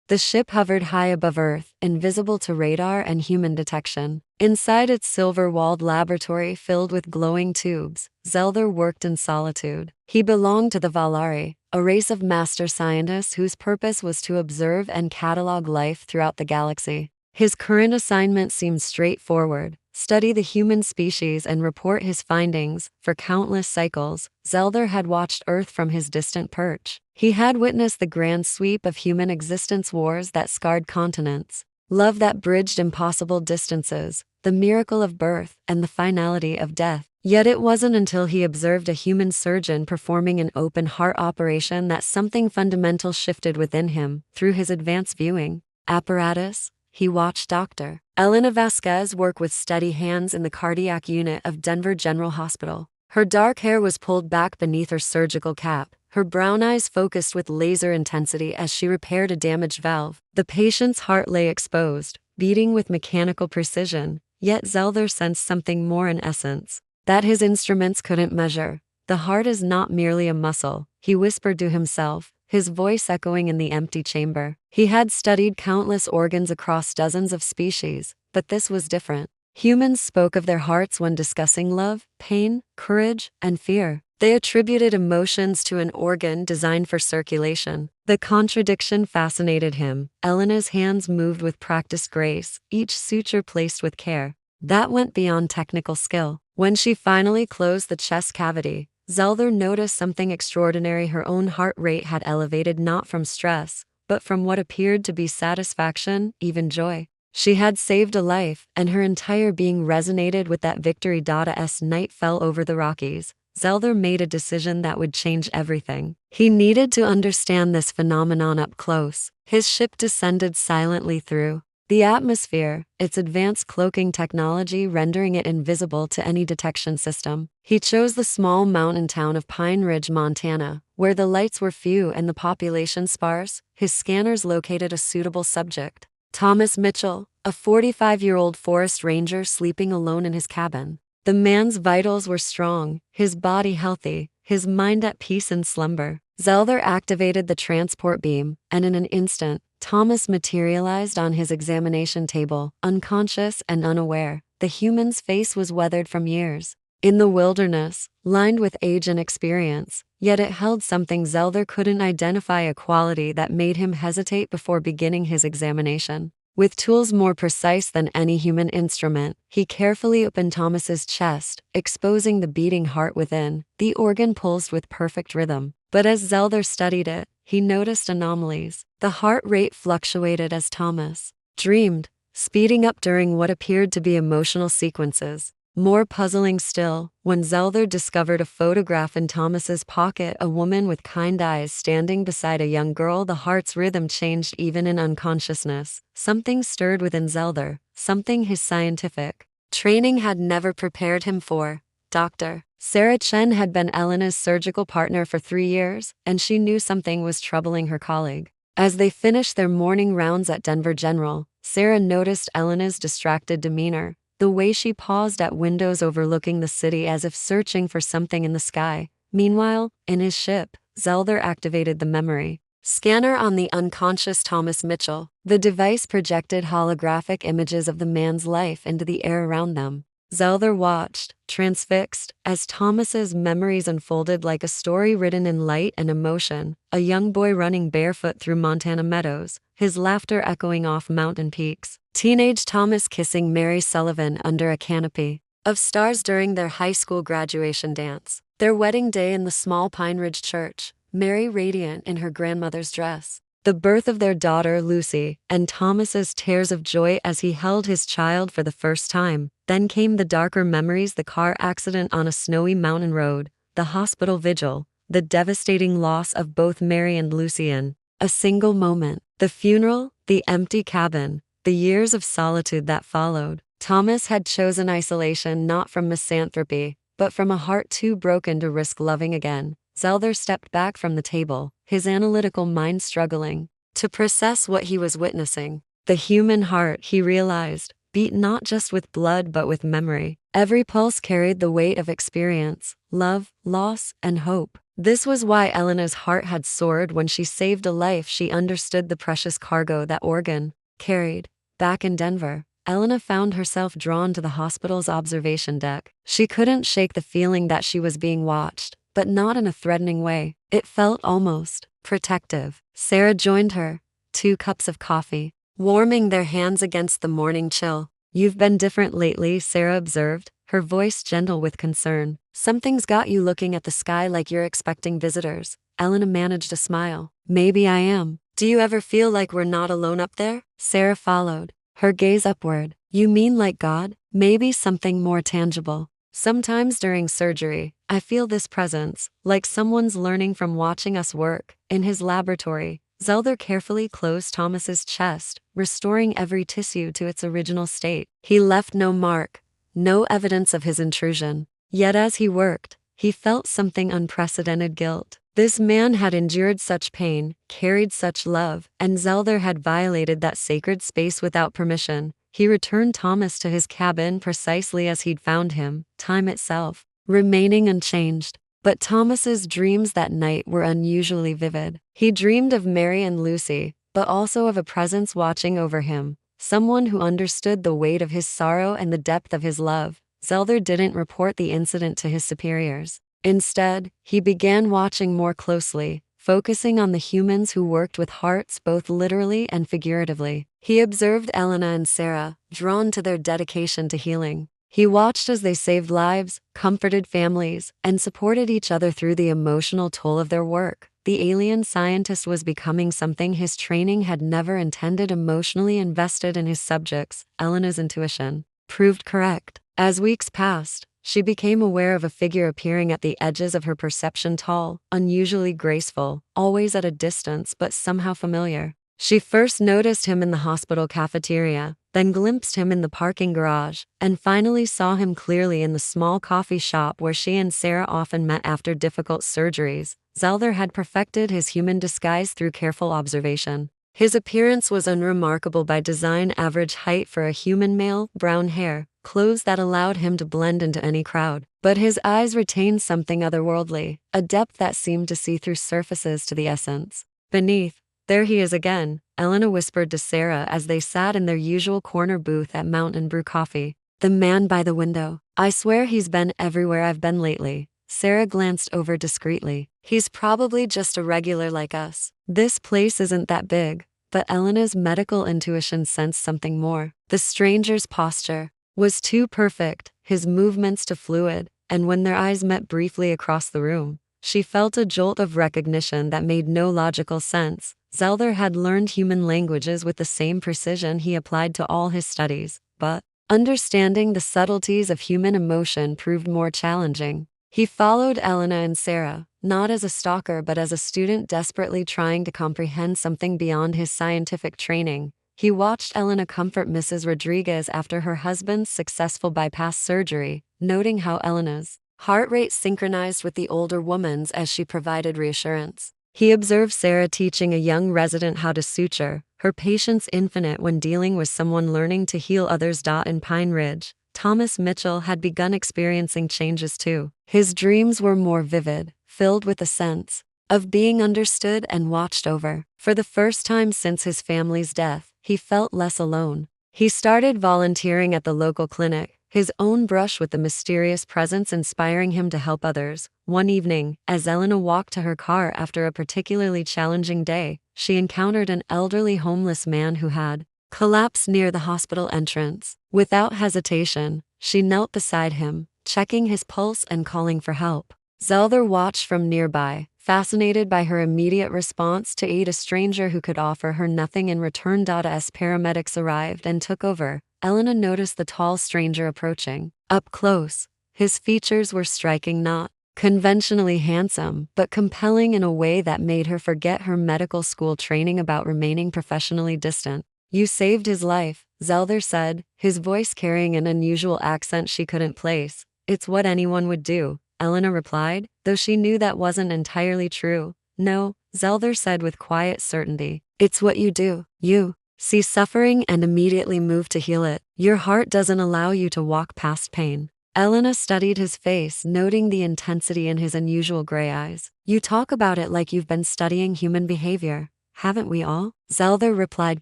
The ship hovered high above Earth, invisible to radar and human detection. Inside its silver-walled laboratory filled with glowing tubes, Zelder worked in solitude. He belonged to the Valari, a race of master scientists whose purpose was to observe and catalog life throughout the galaxy. His current assignment seemed straightforward: study the human species and report his findings. For countless cycles, Zelder had watched Earth from his distant perch. He had witnessed the grand sweep of human existence, wars that scarred continents, love that bridged impossible distances, the miracle of birth, and the finality of death. Yet it wasn't until he observed a human surgeon performing an open-heart operation that something fundamental shifted within him. Through his advanced viewing apparatus, he watched Dr. Elena Vasquez work with steady hands in the cardiac unit of Denver General Hospital. Her dark hair was pulled back beneath her surgical cap, her brown eyes focused with laser intensity as she repaired a damaged valve. The patient's heart lay exposed, beating with mechanical precision, yet Zelder sensed something more in essence that his instruments couldn't measure. The heart is not merely a muscle, he whispered to himself, his voice echoing in the empty chamber. He had studied countless organs across dozens of species, but this was different. Humans spoke of their hearts when discussing love, pain, courage, and fear. They attributed emotions to an organ designed for circulation. The contradiction fascinated him. Elena's hands moved with practiced grace, each suture placed with care. That went beyond technical skill. When she finally closed the chest cavity, Zelder noticed something extraordinary. Her own heart rate had elevated not from stress, but from what appeared to be satisfaction, even joy. She had saved a life, and her entire being resonated with that victory. As night fell over the Rockies, Zelder made a decision that would change everything. He needed to understand this phenomenon up close. His ship descended silently through the atmosphere, its advanced cloaking technology rendering it invisible to any detection system. He chose the small mountain town of Pine Ridge, Montana, where the lights were few and the population sparse. His scanners located a suitable subject: Thomas Mitchell, a 45-year-old forest ranger sleeping alone in his cabin. The man's vitals were strong, his body healthy, his mind at peace in slumber. Zelder activated the transport beam, and in an instant, Thomas materialized on his examination table, unconscious and unaware. The human's face was weathered from years in the wilderness, lined with age and experience, yet it held something Zelder couldn't identify, a quality that made him hesitate before beginning his examination. With tools more precise than any human instrument, he carefully opened Thomas's chest, exposing the beating heart within. The organ pulsed with perfect rhythm. But as Zelder studied it, he noticed anomalies. The heart rate fluctuated as Thomas dreamed, speeding up during what appeared to be emotional sequences. More puzzling still, when Zelder discovered a photograph in Thomas's pocket, a woman with kind eyes standing beside a young girl. The heart's rhythm changed even in unconsciousness. Something stirred within Zelder, something his scientific training had never prepared him for. Dr. Sarah Chen had been Elena's surgical partner for 3 years, and she knew something was troubling her colleague. As they finished their morning rounds at Denver General, Sarah noticed Elena's distracted demeanor, the way she paused at windows overlooking the city as if searching for something in the sky. Meanwhile, in his ship, Zelder activated the memory scanner on the unconscious Thomas Mitchell. The device projected holographic images of the man's life into the air around them. Zelder watched, transfixed, as Thomas's memories unfolded like a story written in light and emotion. A young boy running barefoot through Montana meadows, his laughter echoing off mountain peaks. Teenage Thomas kissing Mary Sullivan under a canopy of stars during their high school graduation dance. Their wedding day in the small Pine Ridge church, Mary radiant in her grandmother's dress. The birth of their daughter Lucy, and Thomas's tears of joy as he held his child for the first time. Then came the darker memories: the car accident on a snowy mountain road, the hospital vigil, the devastating loss of both Mary and Lucy in a single moment, the funeral, the empty cabin, the years of solitude that followed. Thomas had chosen isolation not from misanthropy, but from a heart too broken to risk loving again. Zelder stepped back from the table, his analytical mind struggling to process what he was witnessing. The human heart, he realized, beat not just with blood but with memory. Every pulse carried the weight of experience, love, loss, and hope. This was why Elena's heart had soared when she saved a life. She understood the precious cargo that organ carried. Back in Denver, Elena found herself drawn to the hospital's observation deck. She couldn't shake the feeling that she was being watched, but not in a threatening way. It felt almost protective. Sarah joined her, 2 cups of coffee, warming their hands against the morning chill. "You've been different lately," Sarah observed, her voice gentle with concern. "Something's got you looking at the sky like you're expecting visitors." Elena managed a smile. "Maybe I am. Do you ever feel like we're not alone up there?" Sarah followed, her gaze upward. "You mean like God? Maybe something more tangible." "Sometimes during surgery, I feel this presence, like someone's learning from watching us work." In his laboratory, Zelder carefully closed Thomas's chest, restoring every tissue to its original state. He left no mark, no evidence of his intrusion. Yet as he worked, he felt something unprecedented guilt. This man had endured such pain, carried such love, and Zelder had violated that sacred space without permission. He returned Thomas to his cabin precisely as he'd found him, time itself remaining unchanged. But Thomas's dreams that night were unusually vivid. He dreamed of Mary and Lucy, but also of a presence watching over him, someone who understood the weight of his sorrow and the depth of his love. Zelder didn't report the incident to his superiors. Instead, he began watching more closely, focusing on the humans who worked with hearts both literally and figuratively. He observed Elena and Sarah, drawn to their dedication to healing. He watched as they saved lives, comforted families, and supported each other through the emotional toll of their work. The alien scientist was becoming something his training had never intended. Emotionally invested in his subjects, Elena's intuition proved correct. As weeks passed, she became aware of a figure appearing at the edges of her perception, tall, unusually graceful, always at a distance but somehow familiar. She first noticed him in the hospital cafeteria, then glimpsed him in the parking garage, and finally saw him clearly in the small coffee shop where she and Sarah often met after difficult surgeries. Zelder had perfected his human disguise through careful observation. His appearance was unremarkable by design, average height for a human male, brown hair, clothes that allowed him to blend into any crowd. But his eyes retained something otherworldly, a depth that seemed to see through surfaces to the essence beneath. "There he is again," Elena whispered to Sarah as they sat in their usual corner booth at Mountain Brew Coffee. "The man by the window. I swear he's been everywhere I've been lately." Sarah glanced over discreetly. "He's probably just a regular like us. This place isn't that big." But Elena's medical intuition sensed something more. The stranger's posture was too perfect, his movements too fluid, and when their eyes met briefly across the room, she felt a jolt of recognition that made no logical sense. Zelder had learned human languages with the same precision he applied to all his studies, but understanding the subtleties of human emotion proved more challenging. He followed Elena and Sarah, not as a stalker but as a student desperately trying to comprehend something beyond his scientific training. He watched Elena comfort Mrs. Rodriguez after her husband's successful bypass surgery, noting how Elena's heart rate synchronized with the older woman's as she provided reassurance. He observed Sarah teaching a young resident how to suture, her patience infinite when dealing with someone learning to heal others. In Pine Ridge, Thomas Mitchell had begun experiencing changes too. His dreams were more vivid, filled with a sense of being understood and watched over. For the first time since his family's death, he felt less alone. He started volunteering at the local clinic, his own brush with the mysterious presence inspiring him to help others. One evening, as Elena walked to her car after a particularly challenging day, she encountered an elderly homeless man who had collapsed near the hospital entrance. Without hesitation, she knelt beside him, checking his pulse and calling for help. Zelder watched from nearby, fascinated by her immediate response to aid a stranger who could offer her nothing in return. As paramedics arrived and took over, Elena noticed the tall stranger approaching. Up close, his features were striking, not conventionally handsome, but compelling in a way that made her forget her medical school training about remaining professionally distant. "You saved his life," Zelder said, his voice carrying an unusual accent she couldn't place. "It's what anyone would do," Elena replied, though she knew that wasn't entirely true. "No," Zelder said with quiet certainty. "It's what you do. You see suffering and immediately move to heal it. Your heart doesn't allow you to walk past pain." Elena studied his face, noting the intensity in his unusual gray eyes. You talk about it like you've been studying human behavior, haven't we all? Zelther replied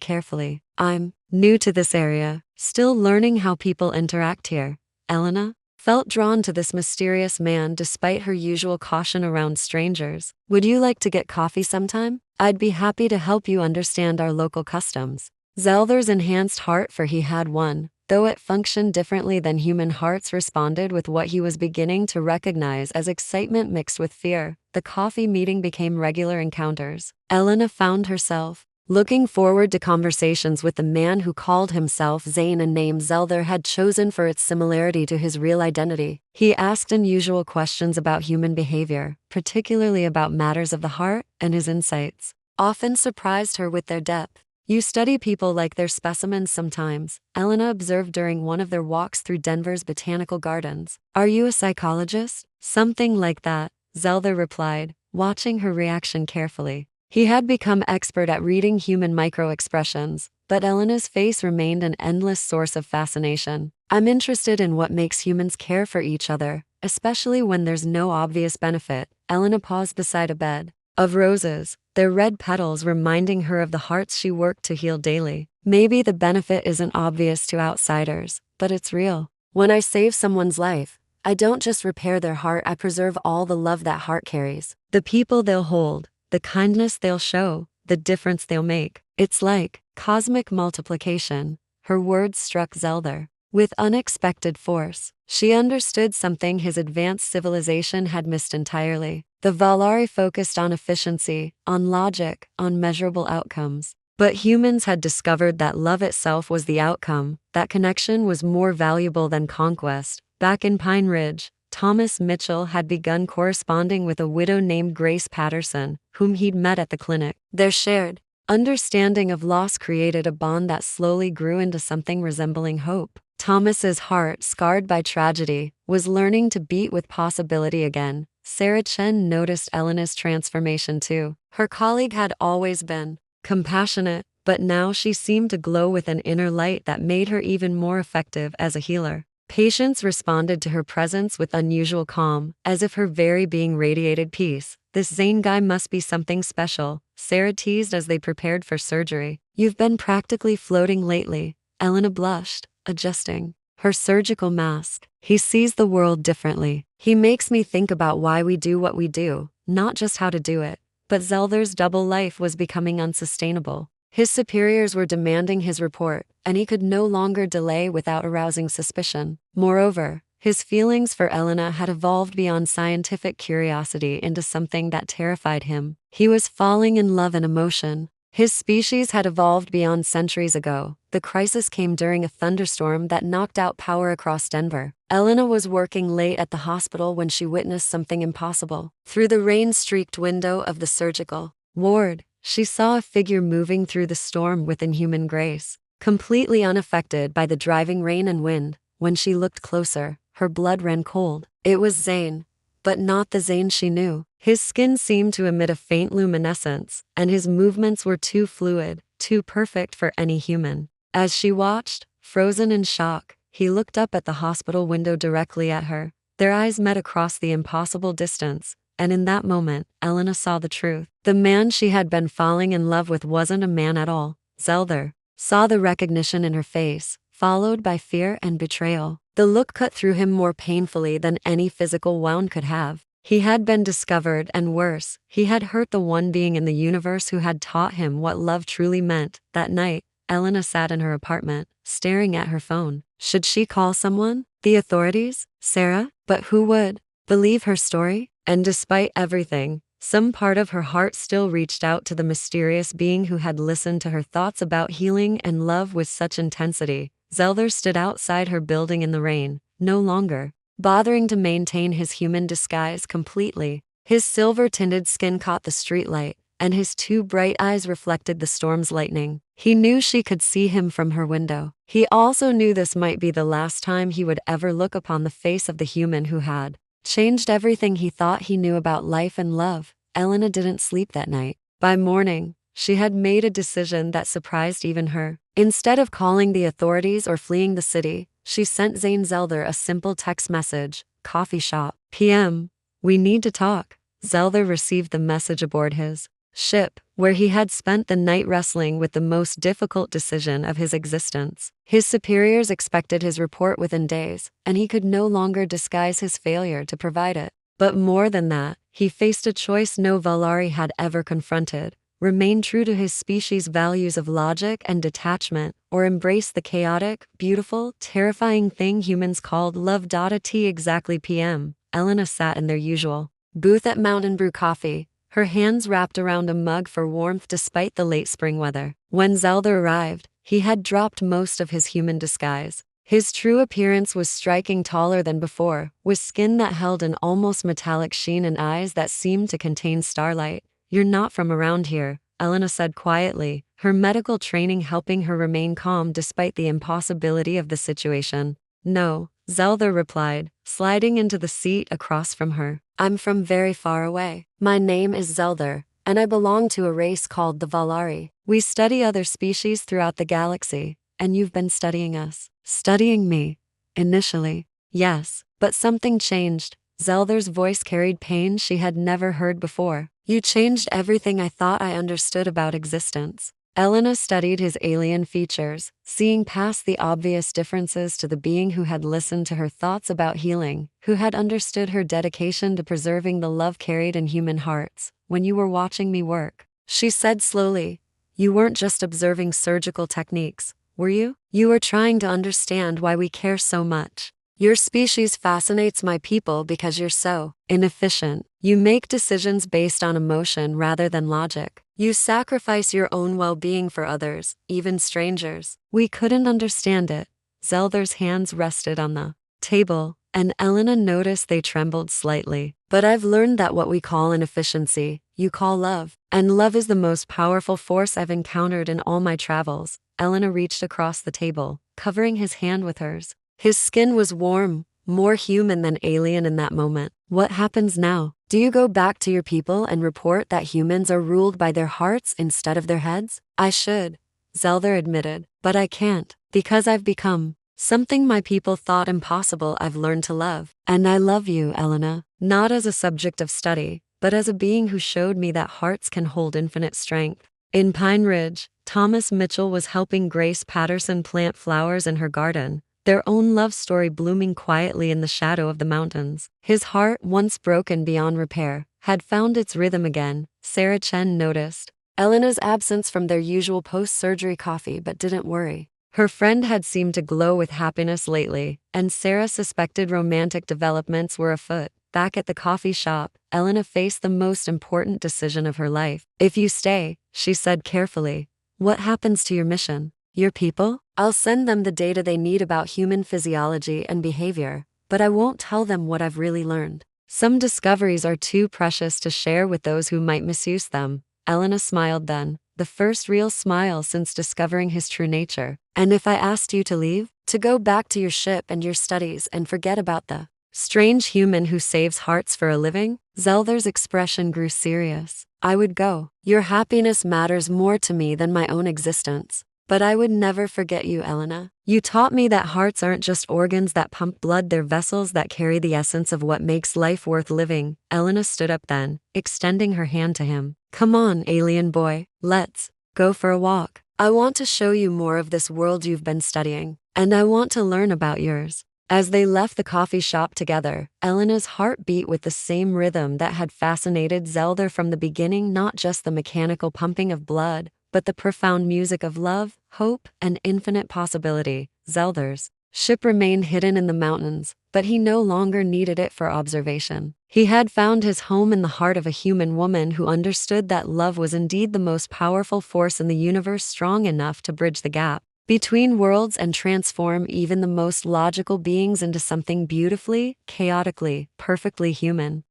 carefully. I'm new to this area, still learning how people interact here. Elena felt drawn to this mysterious man despite her usual caution around strangers. Would you like to get coffee sometime? I'd be happy to help you understand our local customs. Zelther's enhanced heart, for he had one, though it functioned differently than human hearts, responded with what he was beginning to recognize as excitement mixed with fear. The coffee meeting became regular encounters. Elena found herself looking forward to conversations with the man who called himself Zane, a name Zelther had chosen for its similarity to his real identity. He asked unusual questions about human behavior, particularly about matters of the heart, and his insights often surprised her with their depth. You study people like they're specimens sometimes, Elena observed during one of their walks through Denver's botanical gardens. Are you a psychologist? Something like that, Zelther replied, watching her reaction carefully. He had become expert at reading human micro-expressions, but Elena's face remained an endless source of fascination. I'm interested in what makes humans care for each other, especially when there's no obvious benefit. Elena paused beside a bed of roses, their red petals reminding her of the hearts she worked to heal daily. Maybe the benefit isn't obvious to outsiders, but it's real. When I save someone's life, I don't just repair their heart, I preserve all the love that heart carries. The people they'll hold, the kindness they'll show, the difference they'll make. It's like cosmic multiplication. Her words struck Zelther with unexpected force. She understood something his advanced civilization had missed entirely. The Valari focused on efficiency, on logic, on measurable outcomes. But humans had discovered that love itself was the outcome, that connection was more valuable than conquest. Back in Pine Ridge, Thomas Mitchell had begun corresponding with a widow named Grace Patterson, whom he'd met at the clinic. Their shared understanding of loss created a bond that slowly grew into something resembling hope. Thomas's heart, scarred by tragedy, was learning to beat with possibility again. Sarah Chen noticed Elena's transformation too. Her colleague had always been compassionate, but now she seemed to glow with an inner light that made her even more effective as a healer. Patients responded to her presence with unusual calm, as if her very being radiated peace. This Zane guy must be something special, Sarah teased as they prepared for surgery. You've been practically floating lately. Elena blushed, adjusting her surgical mask. He sees the world differently. He makes me think about why we do what we do, not just how to do it. But Zelther's double life was becoming unsustainable. His superiors were demanding his report, and he could no longer delay without arousing suspicion. Moreover, his feelings for Elena had evolved beyond scientific curiosity into something that terrified him. He was falling in love and emotion. His species had evolved beyond centuries ago. The crisis came during a thunderstorm that knocked out power across Denver. Elena was working late at the hospital when she witnessed something impossible. Through the rain-streaked window of the surgical ward, she saw a figure moving through the storm with inhuman grace, completely unaffected by the driving rain and wind. When she looked closer, her blood ran cold. It was Zane, but not the Zane she knew. His skin seemed to emit a faint luminescence, and his movements were too fluid, too perfect for any human. As she watched, frozen in shock, he looked up at the hospital window directly at her. Their eyes met across the impossible distance, and in that moment, Elena saw the truth. The man she had been falling in love with wasn't a man at all. Zelther saw the recognition in her face, followed by fear and betrayal. The look cut through him more painfully than any physical wound could have. He had been discovered, and worse, he had hurt the one being in the universe who had taught him what love truly meant. That night, Elena sat in her apartment, staring at her phone. Should she call someone? The authorities? Sarah? But who would believe her story? And despite everything, some part of her heart still reached out to the mysterious being who had listened to her thoughts about healing and love with such intensity. Zelther stood outside her building in the rain, no longer bothering to maintain his human disguise completely. His silver-tinted skin caught the streetlight, and his two bright eyes reflected the storm's lightning. He knew she could see him from her window. He also knew this might be the last time he would ever look upon the face of the human who had changed everything he thought he knew about life and love. Elena didn't sleep that night. By morning, she had made a decision that surprised even her. Instead of calling the authorities or fleeing the city, she sent Zane Zelder a simple text message, "Coffee shop, PM. We need to talk." Zelder received the message aboard his ship, where he had spent the night wrestling with the most difficult decision of his existence. His superiors expected his report within days, and he could no longer disguise his failure to provide it. But more than that, he faced a choice no Valari had ever confronted: remain true to his species' values of logic and detachment, or embrace the chaotic, beautiful, terrifying thing humans called love. At exactly PM, Elena sat in their usual booth at Mountain Brew Coffee, her hands wrapped around a mug for warmth despite the late spring weather. When Zelda arrived, he had dropped most of his human disguise. His true appearance was striking, taller than before, with skin that held an almost metallic sheen and eyes that seemed to contain starlight. "You're not from around here," Elena said quietly, her medical training helping her remain calm despite the impossibility of the situation. "No," Zelda replied, sliding into the seat across from her. "I'm from very far away. My name is Zelder, and I belong to a race called the Valari. We study other species throughout the galaxy, and you've been studying us." "Studying me?" "Initially, yes, but something changed." Zelder's voice carried pain she had never heard before. "You changed everything I thought I understood about existence." Elena studied his alien features, seeing past the obvious differences to the being who had listened to her thoughts about healing, who had understood her dedication to preserving the love carried in human hearts. "When you were watching me work," she said slowly, "you weren't just observing surgical techniques, were you? You were trying to understand why we care so much. Your species fascinates my people because you're so inefficient. You make decisions based on emotion rather than logic. You sacrifice your own well-being for others, even strangers." We couldn't understand it. Zelder's hands rested on the table, and Elena noticed they trembled slightly. "But I've learned that what we call inefficiency, you call love. And love is the most powerful force I've encountered in all my travels." Elena reached across the table, covering his hand with hers. His skin was warm, more human than alien in that moment. "What happens now? Do you go back to your people and report that humans are ruled by their hearts instead of their heads?" "I should," Zelder admitted, "but I can't, because I've become something my people thought impossible. I've learned to love. And I love you, Elena, not as a subject of study, but as a being who showed me that hearts can hold infinite strength." In Pine Ridge, Thomas Mitchell was helping Grace Patterson plant flowers in her garden, their own love story blooming quietly in the shadow of the mountains. His heart, once broken beyond repair, had found its rhythm again. Sarah Chen noticed Elena's absence from their usual post-surgery coffee but didn't worry. Her friend had seemed to glow with happiness lately, and Sarah suspected romantic developments were afoot. Back at the coffee shop, Elena faced the most important decision of her life. "If you stay," she said carefully, "what happens to your mission? Your people? I'll send them the data they need about human physiology and behavior, but I won't tell them what I've really learned. Some discoveries are too precious to share with those who might misuse them." Elena smiled then, the first real smile since discovering his true nature. "And if I asked you to leave? To go back to your ship and your studies and forget about the strange human who saves hearts for a living?" Zelder's expression grew serious. "I would go. Your happiness matters more to me than my own existence. But I would never forget you, Elena. You taught me that hearts aren't just organs that pump blood, they're vessels that carry the essence of what makes life worth living." Elena stood up then, extending her hand to him. "Come on, alien boy, let's go for a walk. I want to show you more of this world you've been studying, and I want to learn about yours." As they left the coffee shop together, Elena's heart beat with the same rhythm that had fascinated Zelder from the beginning, not just the mechanical pumping of blood, but the profound music of love, hope, and infinite possibility. Zelder's ship remained hidden in the mountains, but he no longer needed it for observation. He had found his home in the heart of a human woman who understood that love was indeed the most powerful force in the universe, strong enough to bridge the gap between worlds and transform even the most logical beings into something beautifully, chaotically, perfectly human.